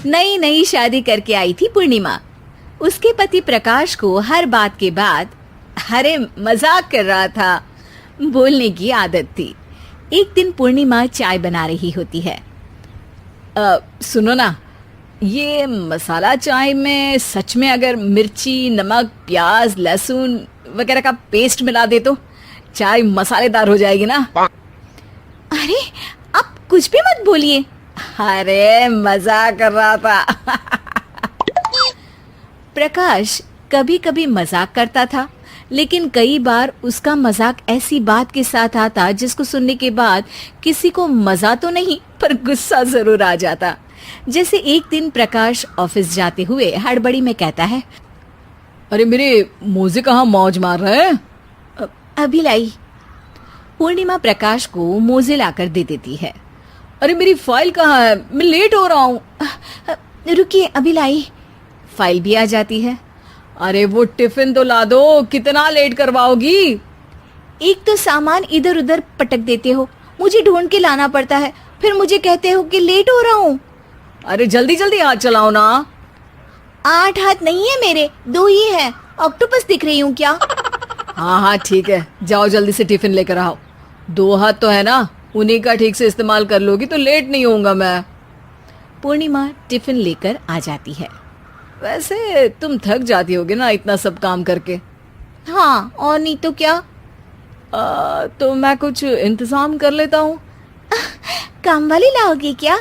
नई नई शादी करके आई थी पूर्णिमा। उसके पति प्रकाश को हर बात के बाद अरे मजाक कर रहा था बोलने की आदत थी। एक दिन पूर्णिमा चाय बना रही होती है। सुनो ना, ये मसाला चाय में सच में अगर मिर्ची, नमक, प्याज, लहसुन वगैरह का पेस्ट मिला दे तो चाय मसालेदार हो जाएगी ना। अरे आप कुछ भी मत बोलिए। अरे मजाक कर रहा था। प्रकाश कभी कभी मजाक करता था, लेकिन कई बार उसका मजाक ऐसी बात के साथ आता जिसको सुनने के बाद किसी को मजा तो नहीं पर गुस्सा जरूर आ जाता। जैसे एक दिन प्रकाश ऑफिस जाते हुए हड़बड़ी में कहता है, अरे मेरे मोजे कहाँ मौज मार रहे हैं? अभी लाई। पूर्णिमा प्रकाश को मोजे लाकर दे देती है। अरे मेरी फाइल कहाँ है? मैं लेट हो रहा हूँ। रुकिए अभी लाई। फाइल भी आ जाती है। अरे वो टिफिन तो ला दो, कितना लेट करवाओगी? एक तो सामान इधर उधर पटक देते हो, मुझे ढूंढ के लाना पड़ता है, फिर मुझे कहते हो कि लेट हो रहा हूँ। अरे जल्दी जल्दी हाथ चलाओ ना। 8 हाथ नहीं है मेरे, 2 ही है। ऑक्टोपस दिख रही हूँ क्या? हाँ हाँ ठीक है, जाओ जल्दी से टिफिन लेकर आओ। 2 हाथ तो है ना, उन्हीं का ठीक से इस्तेमाल कर लोगी तो लेट नहीं होऊंगा मैं। पूर्णिमा टिफिन लेकर आ जाती है। वैसे तुम थक जाती होगी ना इतना सब काम करके। हाँ और नहीं तो क्या। तो मैं कुछ इंतजाम कर लेता हूँ। काम वाली लाओगे क्या?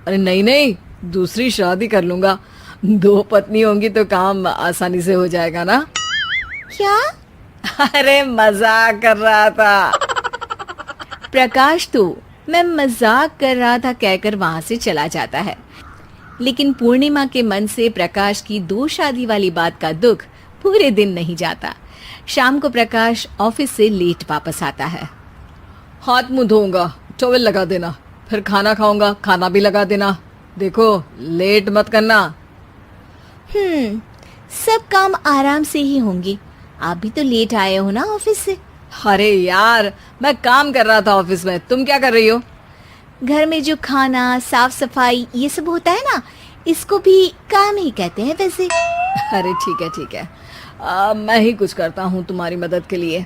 अरे नहीं नहीं, दूसरी शादी कर लूंगा। 2 पत्नी होंगी तो काम आसानी से हो जाएगा ना। क्या? अरे मजाक कर रहा था। प्रकाश तो मैं मजाक कर रहा था कहकर वहां से चला जाता है। लेकिन पूर्णिमा के मन से प्रकाश की 2 शादी वाली बात का दुख पूरे दिन नहीं जाता। शाम को प्रकाश ऑफिस से लेट वापस आता है। हाथ मुंह धोऊंगा, टॉवल लगा देना, फिर खाना खाऊंगा, खाना भी लगा देना। देखो लेट मत करना। सब काम आराम से ही होंगे। आप भी तो लेट आए हो ना ऑफिस से। अरे यार मैं काम कर रहा था ऑफिस में, तुम क्या कर रही हो? घर में जो खाना, साफ सफाई ये सब होता है ना, इसको भी काम ही कहते हैं वैसे। अरे ठीक है, मैं ही कुछ करता हूँ तुम्हारी मदद के लिए।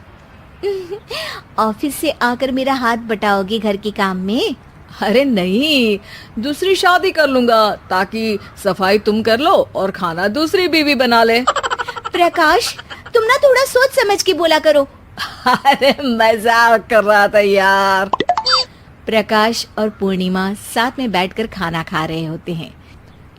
ऑफिस से आकर मेरा हाथ बटाओगे घर के काम में? अरे नहीं, दूसरी शादी कर लूंगा ताकि सफाई तुम कर लो और खाना दूसरी बीवी बना ले। प्रकाश तुम ना थोड़ा सोच समझ के बोला करो। अरे मजाक कर रहा था यार। प्रकाश और पूर्णिमा साथ में बैठकर खाना खा रहे होते हैं।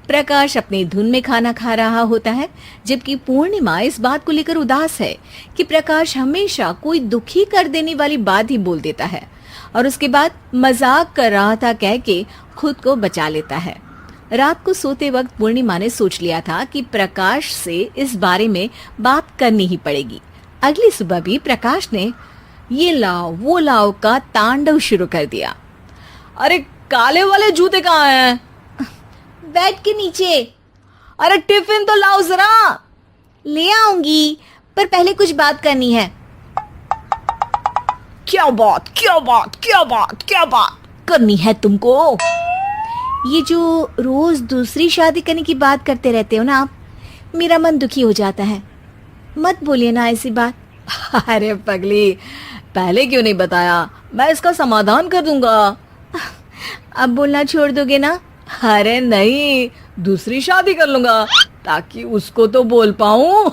प्रकाश अपनी धुन में खाना खा रहा होता है, जबकि पूर्णिमा इस बात को लेकर उदास है कि प्रकाश हमेशा कोई दुखी कर देने वाली बात ही बोल देता है और उसके बाद मजाक कर रहा था कह के खुद को बचा लेता है। रात को सोते वक्त पूर्णिमा ने सोच लिया था कि प्रकाश से इस बारे में बात करनी ही पड़ेगी। अगली सुबह भी प्रकाश ने ये लाओ वो लाओ का तांडव शुरू कर दिया। अरे काले वाले जूते कहाँ हैं? बेड के नीचे। अरे टिफिन तो लाओ जरा। ले आऊंगी, पर पहले कुछ बात करनी है। क्या बात करनी है तुमको? ये जो रोज दूसरी शादी करने की बात करते रहते हो ना आप, मेरा मन दुखी हो जाता है। मत बोलिए ना ऐसी बात। अरे पगली, पहले क्यों नहीं बताया? मैं इसका समाधान कर दूंगा। अब बोलना छोड़ दोगे ना? अरे नहीं, दूसरी शादी कर लूंगा ताकि उसको तो बोल पाऊं।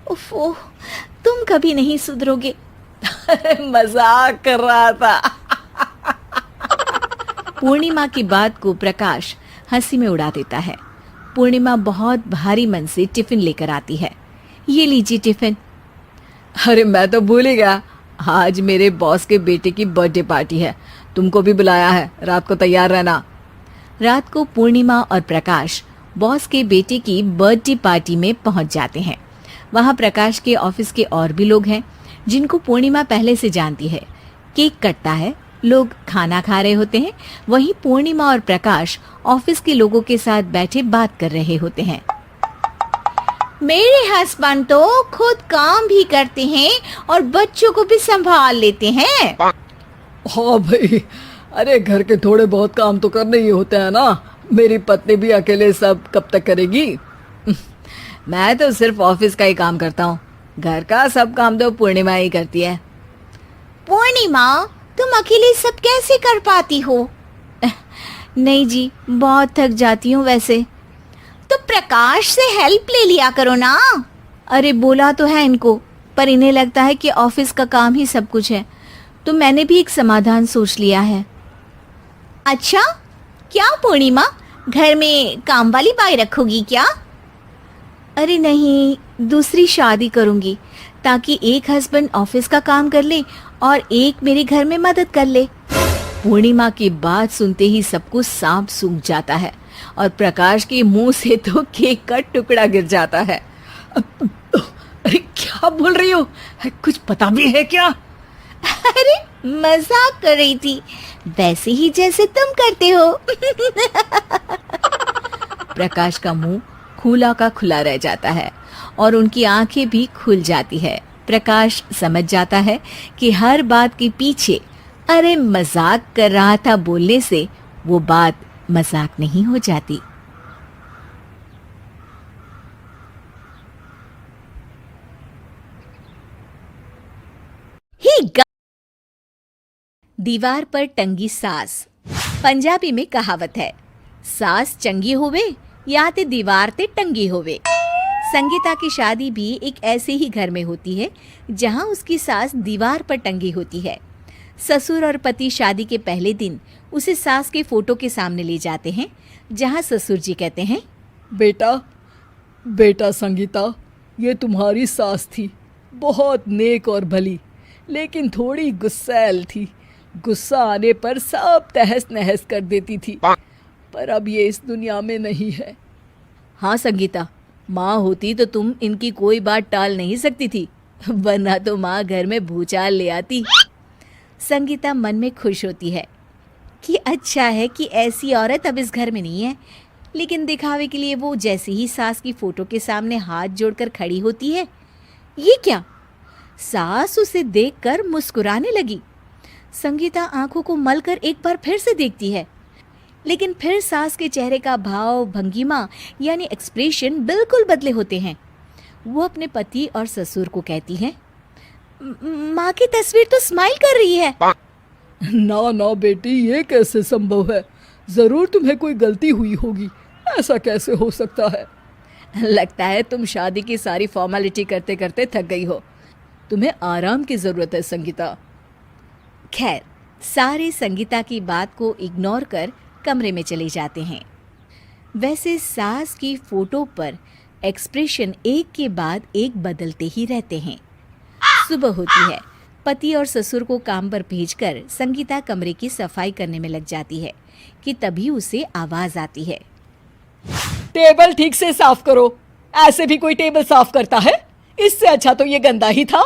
उफ़, तुम कभी नहीं सुधरोगे। मजाक कर रहा था। पूर्णिमा की बात को प्रकाश हंसी में उड़ा देता है। पूर्णिमा बहुत भारी मन से टिफिन लेकर आती है। ये लीजिए टिफिन। अरे मैं तो भूल ही गया, आज मेरे बॉस के बेटे की बर्थडे पार्टी है, तुमको भी बुलाया है, रात को तैयार रहना। रात को पूर्णिमा और प्रकाश बॉस के बेटे की बर्थडे पार्टी में पहुंच जाते हैं। वहां प्रकाश के ऑफिस के और भी लोग हैं जिनको पूर्णिमा पहले से जानती है। केक कटता है, लोग खाना खा रहे होते हैं। वहीं पूर्णिमा और प्रकाश ऑफिस के लोगों के साथ बैठे बात कर रहे होते हैं। मेरे हस्बैंड तो खुद काम भी करते हैं और बच्चों को भी संभाल लेते हैं। हाँ भाई, अरे घर के थोड़े बहुत काम तो करने ही होते हैं ना। मेरी पत्नी भी अकेले सब कब तक करेगी? मैं तो सिर्फ ऑफिस का ही काम करता हूँ, घर का सब काम तो पूर्णिमा ही करती है। पूर्णिमा, तुम अकेले सब कैसे कर पाती हो? नहीं जी, बहुत थक जाती हूँ वैसे। तो प्रकाश से हेल्प ले लिया करो ना। अरे बोला तो है इनको, पर इन्हें लगता है कि ऑफिस का काम ही सब कुछ है, तो मैंने भी एक समाधान सोच लिया है। अच्छा, क्या पूर्णिमा, घर में काम वाली बाई रखोगी क्या? अरे नहीं, दूसरी शादी करूंगी ताकि एक हस्बैंड ऑफिस का काम कर ले और एक मेरे घर में मदद कर ले। पूर्णिमा की बात सुनते ही सबको सांप सूंघ जाता है और प्रकाश के मुंह से तो केक का टुकड़ा गिर जाता है। अरे क्या बोल रही हो? कुछ पता भी है क्या? अरे मजाक कर रही थी, वैसे ही जैसे तुम करते हो। प्रकाश का मुंह खुला का खुला रह जाता है और उनकी आंखें भी खुल जाती है। प्रकाश समझ जाता है कि हर बात के पीछे अरे मजाक कर रहा था बोलने से वो बात मजाक नहीं हो जाती। दीवार पर टंगी सास। पंजाबी में कहावत है, सास चंगी होवे या ते दीवार ते टंगी होवे। संगीता की शादी भी एक ऐसे ही घर में होती है जहां उसकी सास दीवार पर टंगी होती है। ससुर और पति शादी के पहले दिन उसे सास के फोटो के सामने ले जाते हैं, जहां ससुर जी कहते हैं, बेटा बेटा संगीता, ये तुम्हारी सास थी, बहुत नेक और भली, लेकिन थोड़ी गुस्सैल थी। गुस्सा आने पर सब तहस नहस कर देती थी, पर अब ये इस दुनिया में नहीं है। हाँ संगीता, माँ होती तो तुम इनकी कोई बात टाल नहीं सकती थी, वरना तो माँ घर में भूचाल ले आती। संगीता मन में खुश होती है कि अच्छा है कि ऐसी औरत अब इस घर में नहीं है, लेकिन दिखावे के लिए वो जैसे ही सास की फोटो के सामने हाथ जोड़कर खड़ी होती है, ये क्या? सास उसे देखकर मुस्कुराने लगी। संगीता आंखों को मलकर एक बार फिर से देखती है, लेकिन फिर सास के चेहरे का भाव, भंगिमा यानी एक्सप्रेशन बिल्कुल बदले होते हैं। वो अपने पति और ससुर को कहती है, माँ की तस्वीर तो स्माइल कर रही है। ना ना बेटी, ये कैसे संभव है? जरूर तुम्हें कोई गलती हुई होगी, ऐसा कैसे हो सकता है? लगता है तुम शादी की सारी फॉर्मेलिटी करते करते थक गई हो, तुम्हें आराम की जरूरत है संगीता। खैर, सारे संगीता की बात को इग्नोर कर कमरे में चले जाते हैं। वैसे सास की फोटो पर एक्सप्रेशन एक के बाद एक बदलते ही रहते हैं। सुबह होती है, पति और ससुर को काम पर भेजकर संगीता कमरे की सफाई करने में लग जाती है कि तभी उसे आवाज आती है, टेबल ठीक से साफ करो। ऐसे भी कोई टेबल साफ करता है? इससे अच्छा तो ये गंदा ही था।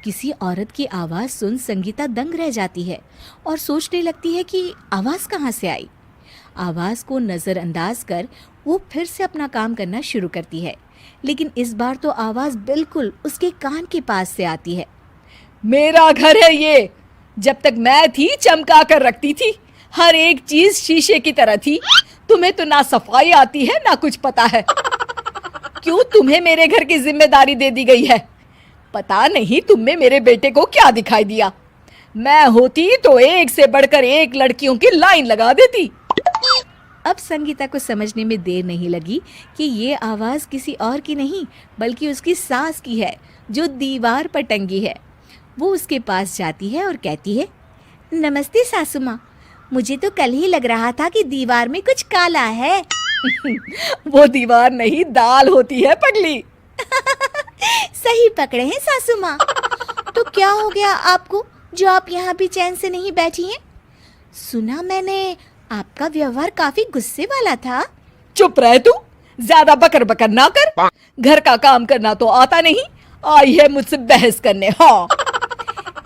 किसी औरत की आवाज सुन संगीता दंग रह जाती है और सोचने लगती है कि आवाज कहाँ से आई। आवाज को नजरअंदाज कर वो फिर से अपना काम करना शुरू करती है, लेकिन इस बार तो आवाज बिल्कुल उसके कान के पास से आती है। मेरा घर है ये, जब तक मैं थी चमका कर रखती थी, हर एक चीज शीशे की तरह थी। तुम्हें तो ना सफाई आती है ना कुछ पता है। क्यों तुम्हें मेरे घर की जिम्मेदारी दे दी गई है? पता नहीं तुम में मेरे बेटे को क्या दिखाई दिया। मैं होती तो एक से बढ़कर एक लड़कियों की लाइन लगा देती। अब संगीता को समझने में देर नहीं लगी कि ये आवाज किसी और की नहीं बल्कि उसकी सास की है, जो दीवार पर टंगी है। वो उसके पास जाती है और कहती है, नमस्ते सासू माँ, मुझे तो कल ही लग रहा था कि दीवार में कुछ काला है। वो दीवार नहीं, दाल होती है पगली। सही पकड़े हैं सासू माँ। तो क्या हो गया आपको जो आप यहाँ भी चैन से नहीं बैठी हैं? सुना मैंने आपका व्यवहार काफी गुस्से वाला था। चुप रह तू, ज्यादा बकर बकर ना कर। घर का काम करना तो आता नहीं, आई है मुझसे बहस करने। हाँ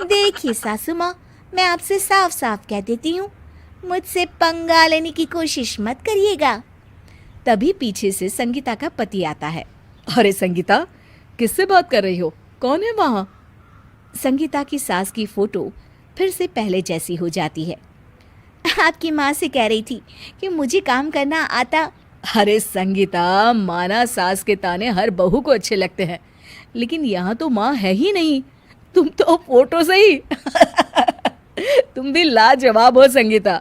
देखिए सासू माँ, मैं आपसे साफ साफ कह देती हूँ, मुझसे पंगा लेने की कोशिश मत करिएगा। तभी पीछे से संगीता का पति आता है। अरे संगीता, किससे बात कर रही हो? कौन है वहाँ? संगीता की सास की फोटो फिर से पहले जैसी हो जाती है। आपकी माँ से कह रही थी कि मुझे काम करना आता। अरे संगीता, माना सास के ताने हर बहू को अच्छे लगते हैं, लेकिन यहाँ तो माँ है ही नहीं, तुम तो फोटो से ही तुम भी लाजवाब हो संगीता।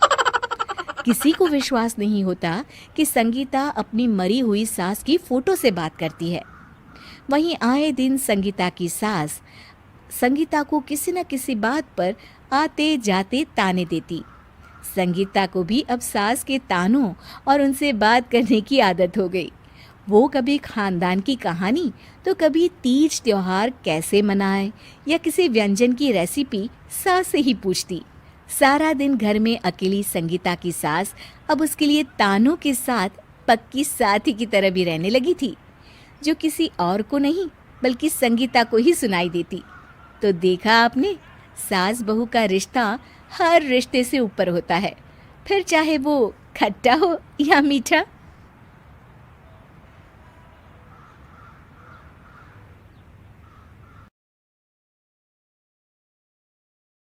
किसी को विश्वास नहीं होता कि संगीता अपनी मरी हुई सास की फोटो से बात करती है। वहीं आए दिन संगीता की सास संगीता को किसी न किसी बात पर आते जाते ताने देती। संगीता को भी अब सास के तानों और उनसे बात करने की आदत हो गई। वो कभी खानदान की कहानी तो कभी तीज त्योहार कैसे मनाए या किसी व्यंजन की रेसिपी सास से ही पूछती। सारा दिन घर में अकेली संगीता की सास अब उसके लिए तानों के साथ पक्की साथी की तरह भी रहने लगी थी, जो किसी और को नहीं बल्कि संगीता को ही सुनाई देती। तो देखा आपने, सास बहू का रिश्ता हर रिश्ते से ऊपर होता है, फिर चाहे वो खट्टा हो या मीठा।